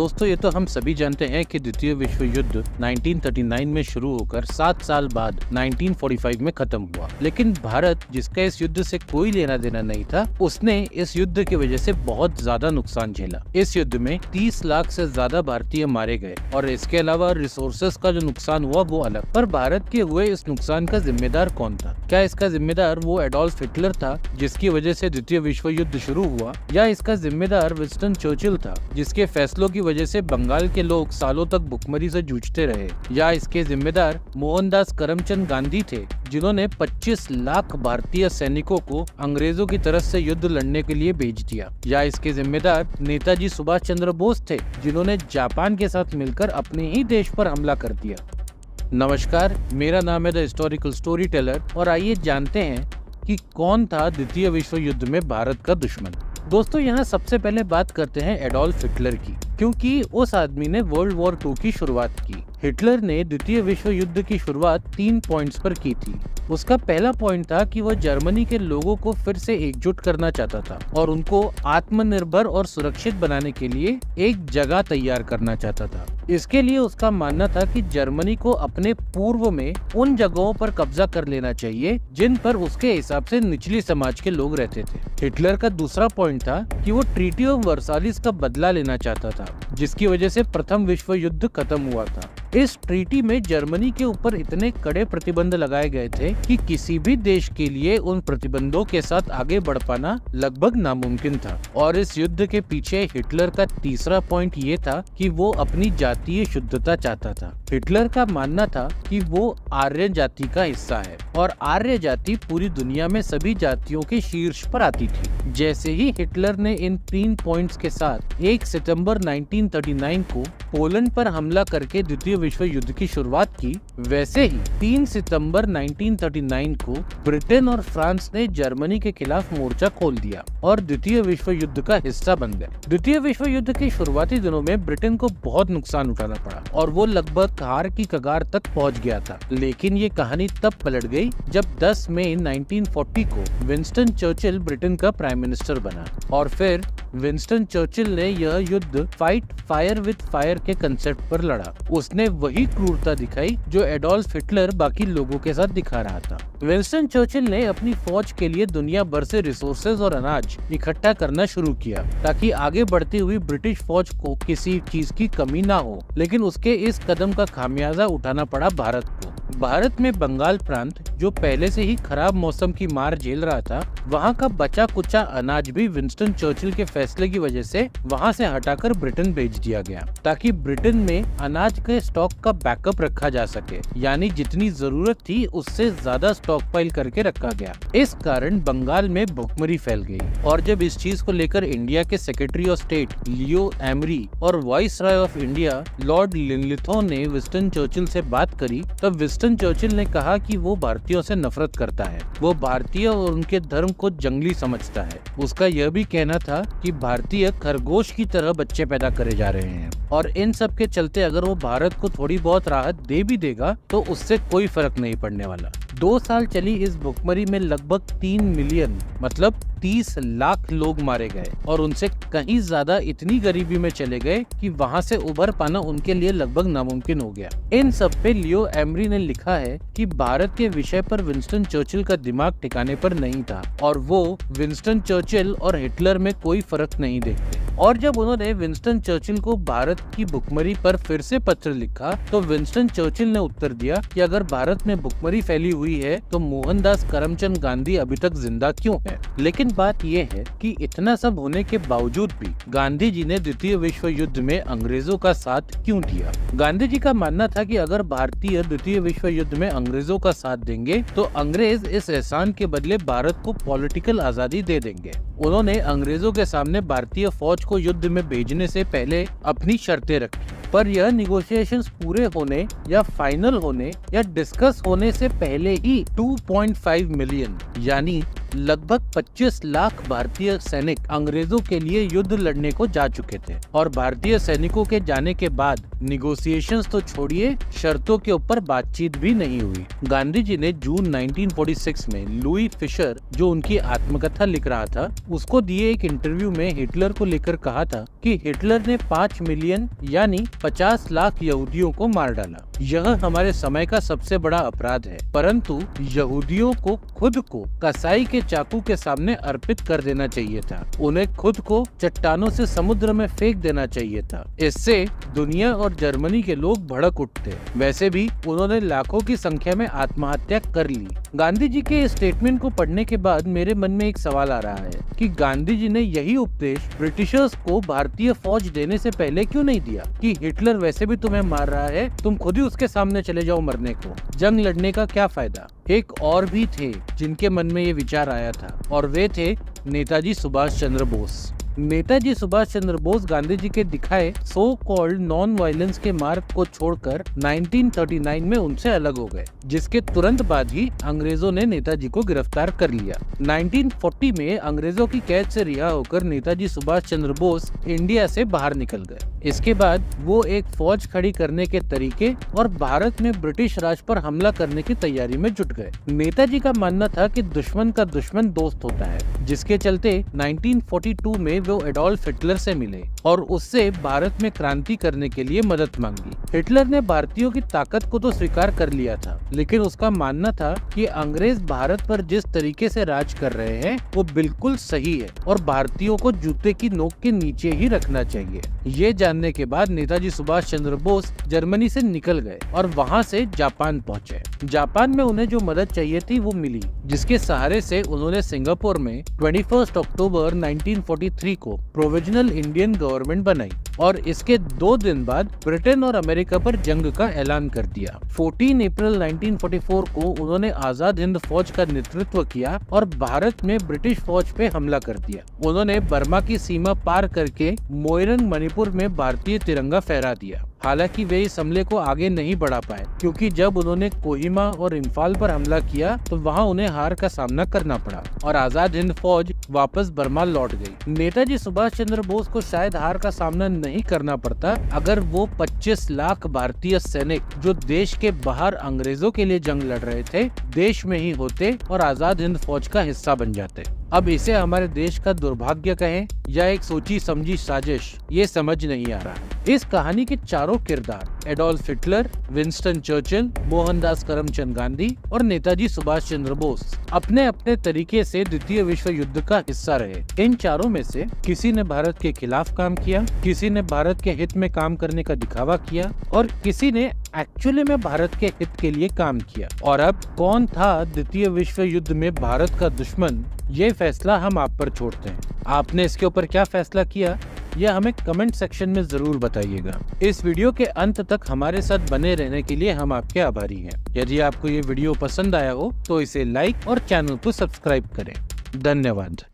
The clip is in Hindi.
दोस्तों ये तो हम सभी जानते हैं कि द्वितीय विश्व युद्ध 1939 में शुरू होकर 7 साल बाद 1945 में खत्म हुआ। लेकिन भारत, जिसका इस युद्ध से कोई लेना देना नहीं था, उसने इस युद्ध की वजह से बहुत ज्यादा नुकसान झेला। इस युद्ध में 30 लाख से ज्यादा भारतीय मारे गए और इसके अलावा रिसोर्सेज का जो नुकसान हुआ वो अलग। पर भारत के हुए इस नुकसान का जिम्मेदार कौन था? क्या इसका जिम्मेदार वो एडोल्फ हिटलर था जिसकी वजह से द्वितीय विश्व युद्ध शुरू हुआ, या इसका जिम्मेदार विंस्टन चर्चिल था जिसके फैसलों की वजह से बंगाल के लोग सालों तक भुखमरी से जूझते रहे, या इसके जिम्मेदार मोहनदास करमचंद गांधी थे जिन्होंने 25 लाख भारतीय सैनिकों को अंग्रेजों की तरफ से युद्ध लड़ने के लिए भेज दिया, या इसके जिम्मेदार नेताजी सुभाष चंद्र बोस थे जिन्होंने जापान के साथ मिलकर अपने ही देश पर हमला कर दिया। नमस्कार, मेरा नाम है द हिस्टोरिकल स्टोरी टेलर और आइए जानते हैं कि कौन था द्वितीय विश्व युद्ध में भारत का दुश्मन। दोस्तों यहाँ सबसे पहले बात करते हैं एडोल्फ हिटलर की, क्योंकि उस आदमी ने वर्ल्ड वॉर 2 की शुरुआत की। हिटलर ने द्वितीय विश्व युद्ध की शुरुआत 3 पॉइंट्स पर की थी। उसका पहला पॉइंट था कि वह जर्मनी के लोगों को फिर से एकजुट करना चाहता था और उनको आत्मनिर्भर और सुरक्षित बनाने के लिए एक जगह तैयार करना चाहता था। इसके लिए उसका मानना था कि जर्मनी को अपने पूर्व में उन जगहों पर कब्जा कर लेना चाहिए जिन पर उसके हिसाब से निचली समाज के लोग रहते थे। हिटलर का दूसरा पॉइंट था कि वो ट्रीटी ऑफ वर्साइल्स का बदला लेना चाहता था, जिसकी वजह से प्रथम विश्व युद्ध खत्म हुआ था। इस ट्रीटी में जर्मनी के ऊपर इतने कड़े प्रतिबंध लगाए गए थे कि किसी भी देश के लिए उन प्रतिबंधों के साथ आगे बढ़ पाना लगभग नामुमकिन था। और इस युद्ध के पीछे हिटलर का तीसरा पॉइंट ये था कि वो अपनी जातीय शुद्धता चाहता था। हिटलर का मानना था कि वो आर्य जाति का हिस्सा है और आर्य जाति पूरी दुनिया में सभी जातियों के शीर्ष पर आती थी। जैसे ही हिटलर ने इन 3 पॉइंट्स के साथ 1 सितंबर 1939 को पोलैंड पर हमला करके द्वितीय विश्व युद्ध की शुरुआत की, वैसे ही 3 सितंबर 1939 को ब्रिटेन और फ्रांस ने जर्मनी के खिलाफ मोर्चा खोल दिया और द्वितीय विश्व युद्ध का हिस्सा बन गए। द्वितीय विश्व युद्ध के शुरुआती दिनों में ब्रिटेन को बहुत नुकसान उठाना पड़ा और वो लगभग हार की कगार तक पहुंच गया था। लेकिन ये कहानी तब पलट गई जब 10 मई 1940 को विंस्टन चर्चिल ब्रिटेन का प्राइम मिनिस्टर बना और फिर विंस्टन चर्चिल ने यह युद्ध फाइट फायर विद फायर के कंसेप्ट पर लड़ा। उसने वही क्रूरता दिखाई जो एडोल्फ हिटलर बाकी लोगों के साथ दिखा रहा था। विंस्टन चर्चिल ने अपनी फौज के लिए दुनिया भर से रिसोर्सेज और अनाज इकट्ठा करना शुरू किया ताकि आगे बढ़ती हुई ब्रिटिश फौज को किसी चीज की कमी ना हो। लेकिन उसके इस कदम का खामियाजा उठाना पड़ा भारत को। भारत में बंगाल प्रांत, जो पहले से ही खराब मौसम की मार झेल रहा था, वहाँ का बचा कुचा अनाज भी विंस्टन चर्चिल के फैसले की वजह से वहाँ से हटाकर ब्रिटेन भेज दिया गया ताकि ब्रिटेन में अनाज के स्टॉक का बैकअप रखा जा सके, यानी जितनी जरूरत थी उससे ज्यादा स्टॉक पाइल करके रखा गया। इस कारण बंगाल में भुखमरी फैल गई और जब इस चीज को लेकर इंडिया के secretary of state Leo emery और वाइसरॉय ऑफ इंडिया लॉर्ड लिनलिथो ने विंस्टन चर्चिल से बात करी, तब विंस्टन चर्चिल ने कहा कि वो भारतीयों से नफरत करता है, वो भारतीय और उनके धर्म को जंगली समझता है। उसका यह भी कहना था कि भारतीय खरगोश की तरह बच्चे पैदा करे जा रहे हैं और इन सब के चलते अगर वो भारत को थोड़ी बहुत राहत दे भी देगा तो उससे कोई फर्क नहीं पड़ने वाला। 2 साल चली इस भुखमरी में लगभग 3 मिलियन मतलब 30 लाख लोग मारे गए और उनसे कहीं ज्यादा इतनी गरीबी में चले गए कि वहां से उभर पाना उनके लिए लगभग नामुमकिन हो गया। इन सब पे लियो एमरी ने लिखा है कि भारत के विषय पर विंस्टन चर्चिल का दिमाग ठिकाने पर नहीं था और वो विंस्टन चर्चिल और हिटलर में कोई फर्क नहीं देखते। और जब उन्होंने विंस्टन चर्चिल को भारत की भुखमरी पर फिर से पत्र लिखा तो विंस्टन चर्चिल ने उत्तर दिया कि अगर भारत में भुखमरी फैली हुई है तो मोहनदास करमचंद गांधी अभी तक जिंदा क्यों है। लेकिन बात यह है कि इतना सब होने के बावजूद भी गांधी जी ने द्वितीय विश्व युद्ध में अंग्रेजों का साथ क्यों दिया? गांधी जी का मानना था कि अगर भारतीय द्वितीय विश्व युद्ध में अंग्रेजों का साथ देंगे तो अंग्रेज इस एहसान के बदले भारत को पॉलिटिकल आजादी दे देंगे। उन्होंने अंग्रेजों के सामने भारतीय फौज को युद्ध में भेजने से पहले अपनी शर्तें रखी, पर यह निगोशिएशंस पूरे होने या फाइनल होने या डिस्कस होने से पहले ही 2.5 मिलियन यानी लगभग 25 लाख भारतीय सैनिक अंग्रेजों के लिए युद्ध लड़ने को जा चुके थे और भारतीय सैनिकों के जाने के बाद निगोशिएशंस तो छोड़िए, शर्तों के ऊपर बातचीत भी नहीं हुई। गांधी जी ने जून 1946 में लुई फिशर, जो उनकी आत्मकथा लिख रहा था, उसको दिए एक इंटरव्यू में हिटलर को लेकर कहा था कि हिटलर ने 5 मिलियन यानी 50 लाख यहूदियों को मार डाला। यह हमारे समय का सबसे बड़ा अपराध है, परंतु यहूदियों को खुद को कसाई के चाकू के सामने अर्पित कर देना चाहिए था। उन्हें खुद को चट्टानों से समुद्र में फेंक देना चाहिए था। इससे दुनिया और जर्मनी के लोग भड़क उठते। वैसे भी उन्होंने लाखों की संख्या में आत्महत्या कर ली। गांधी जी के स्टेटमेंट को पढ़ने के बाद मेरे मन में एक सवाल आ रहा है कि गांधी जी ने यही उपदेश ब्रिटिशर्स को भारतीय फौज देने से पहले क्यों नहीं दिया कि हिटलर वैसे भी तुम्हें मार रहा है, तुम खुद ही उसके सामने चले जाओ मरने को, जंग लड़ने का क्या फायदा। एक और भी थे जिनके मन में ये विचार आया था और वे थे नेताजी सुभाष चंद्र बोस। नेताजी सुभाष चंद्र बोस गांधी जी के दिखाए सो कॉल्ड नॉन वायलेंस के मार्ग को छोड़कर 1939 में उनसे अलग हो गए, जिसके तुरंत बाद ही अंग्रेजों ने नेताजी को गिरफ्तार कर लिया। 1940 में अंग्रेजों की कैद से रिहा होकर नेताजी सुभाष चंद्र बोस इंडिया से बाहर निकल गए। इसके बाद वो एक फौज खड़ी करने के तरीके और भारत में ब्रिटिश राज पर हमला करने की तैयारी में जुट गए। नेताजी का मानना था कि दुश्मन का दुश्मन दोस्त होता है, जिसके चलते 1942 में वो एडोल्फ हिटलर से मिले और उससे भारत में क्रांति करने के लिए मदद मांगी। हिटलर ने भारतीयों की ताकत को तो स्वीकार कर लिया था, लेकिन उसका मानना था कि अंग्रेज भारत पर जिस तरीके से राज कर रहे हैं वो बिल्कुल सही है और भारतीयों को जूते की नोक के नीचे ही रखना चाहिए। ये जानने के बाद नेताजी सुभाष चंद्र बोस जर्मनी से निकल गए और वहाँ से जापान पहुँचे। जापान में उन्हें जो मदद चाहिए थी वो मिली, जिसके सहारे से उन्होंने सिंगापुर में 21 अक्टूबर 1943 को प्रोविजनल इंडियन गवर्नमेंट बनाई और इसके 2 दिन बाद ब्रिटेन और अमेरिका पर जंग का ऐलान कर दिया। 14 अप्रैल 1944 को उन्होंने आजाद हिंद फौज का नेतृत्व किया और भारत में ब्रिटिश फौज पे हमला कर दिया। उन्होंने बर्मा की सीमा पार करके मोइरंग मणिपुर में भारतीय तिरंगा फहरा दिया। हालांकि वे इस हमले को आगे नहीं बढ़ा पाए, क्योंकि जब उन्होंने कोहिमा और इम्फाल पर हमला किया तो वहां उन्हें हार का सामना करना पड़ा और आजाद हिंद फौज वापस बर्मा लौट गई। नेताजी सुभाष चंद्र बोस को शायद हार का सामना नहीं करना पड़ता अगर वो 25 लाख भारतीय सैनिक जो देश के बाहर अंग्रेजों के लिए जंग लड़ रहे थे, देश में ही होते और आजाद हिंद फौज का हिस्सा बन जाते। अब इसे हमारे देश का दुर्भाग्य कहें या एक सोची समझी साजिश, ये समझ नहीं आ रहा। इस कहानी के चारों किरदार Adolf Hitler, Winston Churchill, Mohandas Karamchand Gandhi और नेताजी सुभाष चंद्र बोस अपने अपने तरीके से द्वितीय विश्व युद्ध का हिस्सा रहे। इन चारों में से किसी ने भारत के खिलाफ काम किया, किसी ने भारत के हित में काम करने का दिखावा किया और किसी ने एक्चुअली में भारत के हित के लिए काम किया। और अब कौन था द्वितीय विश्व युद्ध में भारत का दुश्मन, ये फैसला हम आप पर छोड़ते हैं। आपने इसके ऊपर क्या फैसला किया, यह हमें कमेंट सेक्शन में जरूर बताइएगा। इस वीडियो के अंत तक हमारे साथ बने रहने के लिए हम आपके आभारी हैं। यदि आपको ये वीडियो पसंद आया हो तो इसे लाइक और चैनल को सब्सक्राइब करें। धन्यवाद।